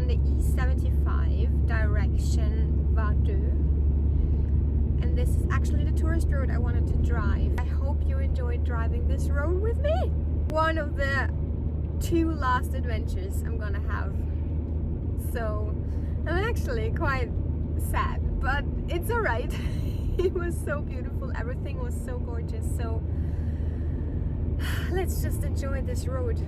on the E75 direction Vardø, and this is actually the tourist road I wanted to drive. I hope you enjoyed driving this road with me. One of the 2 last adventures I'm gonna have, so I'm actually quite sad, but it's alright. It was so beautiful, everything was so gorgeous, so let's just enjoy this road.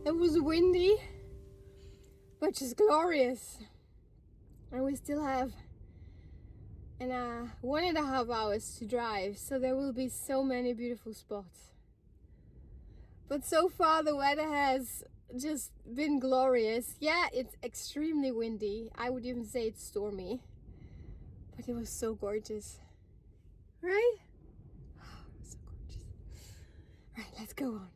It was windy, but just glorious, and we still have 1.5 hours to drive, so there will be so many beautiful spots. But so far the weather has just been glorious. Yeah, it's extremely windy. I would even say it's stormy, but it was so gorgeous, right? Oh, it was so gorgeous. Right, let's go on.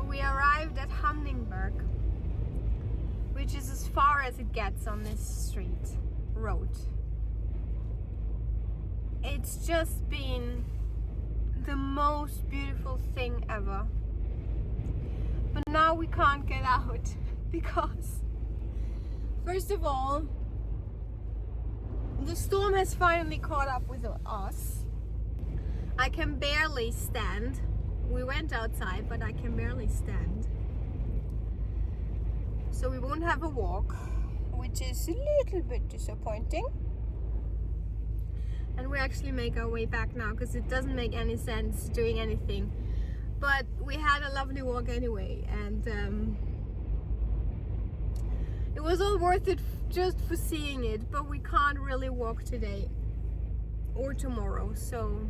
We arrived at Hamningberg, which is as far as it gets on this road. It's just been the most beautiful thing ever. But now we can't get out because, first of all, the storm has finally caught up with us. I can barely stand. We went outside, but I can barely stand. So we won't have a walk. which is a little bit disappointing. And we actually make our way back now because it doesn't make any sense doing anything. But we had a lovely walk anyway, and it was all worth it just for seeing it. But we can't really walk today or tomorrow, so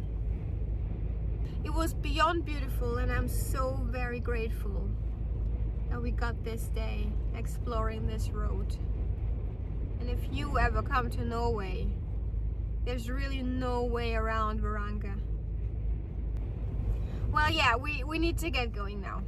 it was beyond beautiful, and I'm so very grateful that we got this day exploring this road. And if you ever come to Norway, there's really no way around Varanger. Well, yeah, we need to get going now.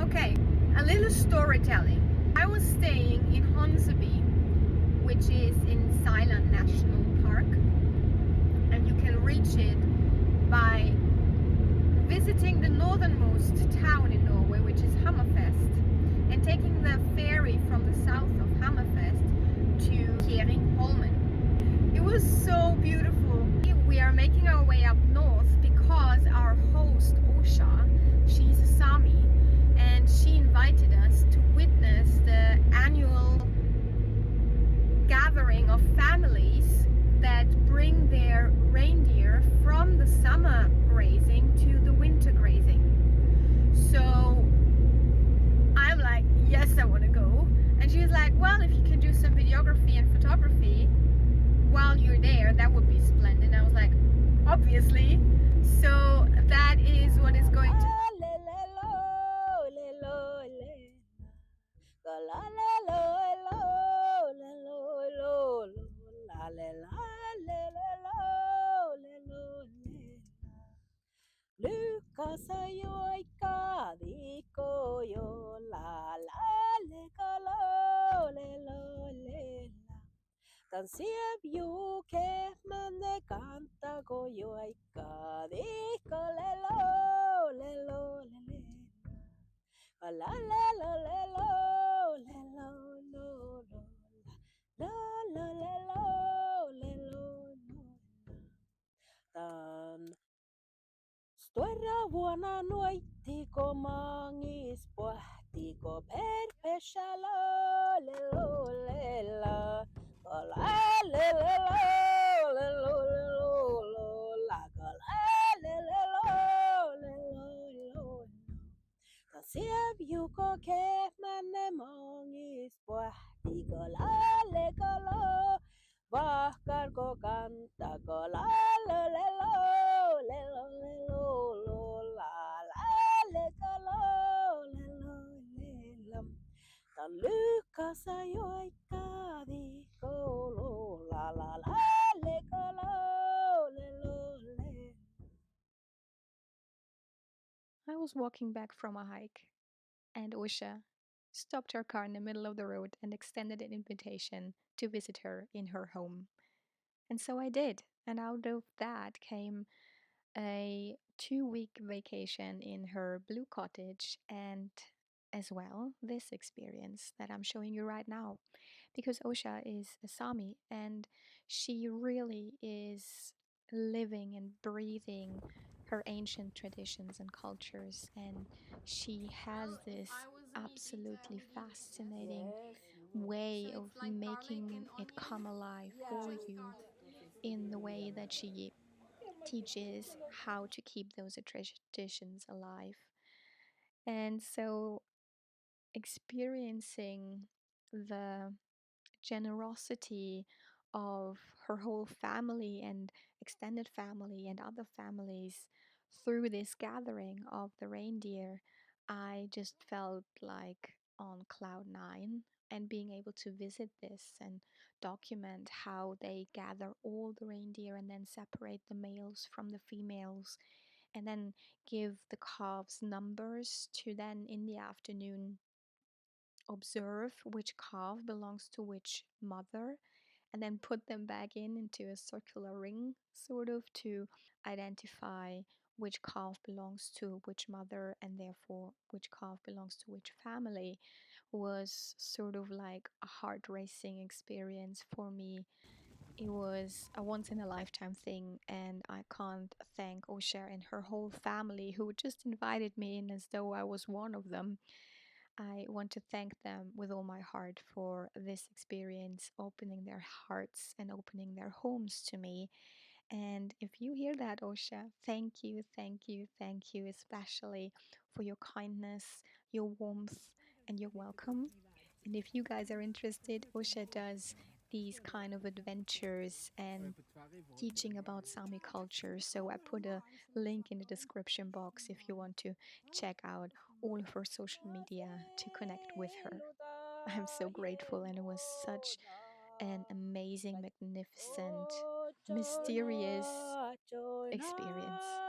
Okay, a little storytelling. I was staying in Husbandry, which is in Silent National Park, and you can reach it by visiting the northernmost town in Norway, which is Hammerfest, and taking the ferry from the south of Hammerfest to Kjeringholmen. It was so beautiful. We are making our way up north because our host, Osha, she's a Sàmi, and she invited us to witness the annual gathering of families that bring their reindeer from the summer grazing to the winter grazing. So I'm like, yes, I want to go. And she was like, well, if you can do some videography and photography while you're there, that would be splendid. And I was like, obviously. So that is what is going to Dan ser jo ke man det canta go yo ai ka di ko le lo le lo le le la la la le lo le lo lo lo la la le lo le lo dan stora vuonna noitiko mangis pohtiko per pesalo le lo le la la le le lo le lo le lo lo la la le le lo le lo lo ta ser ju ko ke mane mangis pohtiko la le ko lo bakar ko canta ko la le le lo le lo le lo lo la la le ko lo le lo le lam tan Lukas ayo ai ka di ko lo la la la le ko lo le lo le. I was walking back from a hike, and Usha stopped her car in the middle of the road and extended an invitation to visit her in her home. And so I did. And out of that came a 2-week vacation in her blue cottage, and as well this experience that I'm showing you right now, because Osha is a Sami and she really is living and breathing her ancient traditions and cultures, and she has Well, if this I was a meat eater, I absolutely would eat it, yes. fascinating Yes, you would. So way of it's like garlic making and it onion. come alive Yeah. for Just you garlic. in the way that she teaches how to keep those traditions alive. And so experiencing the generosity of her whole family and extended family and other families through this gathering of the reindeer, I just felt like on cloud nine. And being able to visit this and document how they gather all the reindeer and then separate the males from the females, and then give the calves numbers to then in the afternoon observe which calf belongs to which mother, and then put them back into a circular ring, sort of, to identify which calf belongs to which mother and therefore which calf belongs to which family, was sort of like a heart racing experience for me. It was a once in a lifetime thing, and I can't thank Osha and her whole family who just invited me in as though I was one of them. I want to thank them with all my heart for this experience, opening their hearts and opening their homes to me. And if you hear that, Osha, thank you, thank you, thank you, especially for your kindness, your warmth, and your welcome. And if you guys are interested, Osha does these kind of adventures and teaching about Sami culture. So I put a link in the description box if you want to check out all of her social media to connect with her. I'm so grateful, and it was such an amazing, magnificent, mysterious Join experience.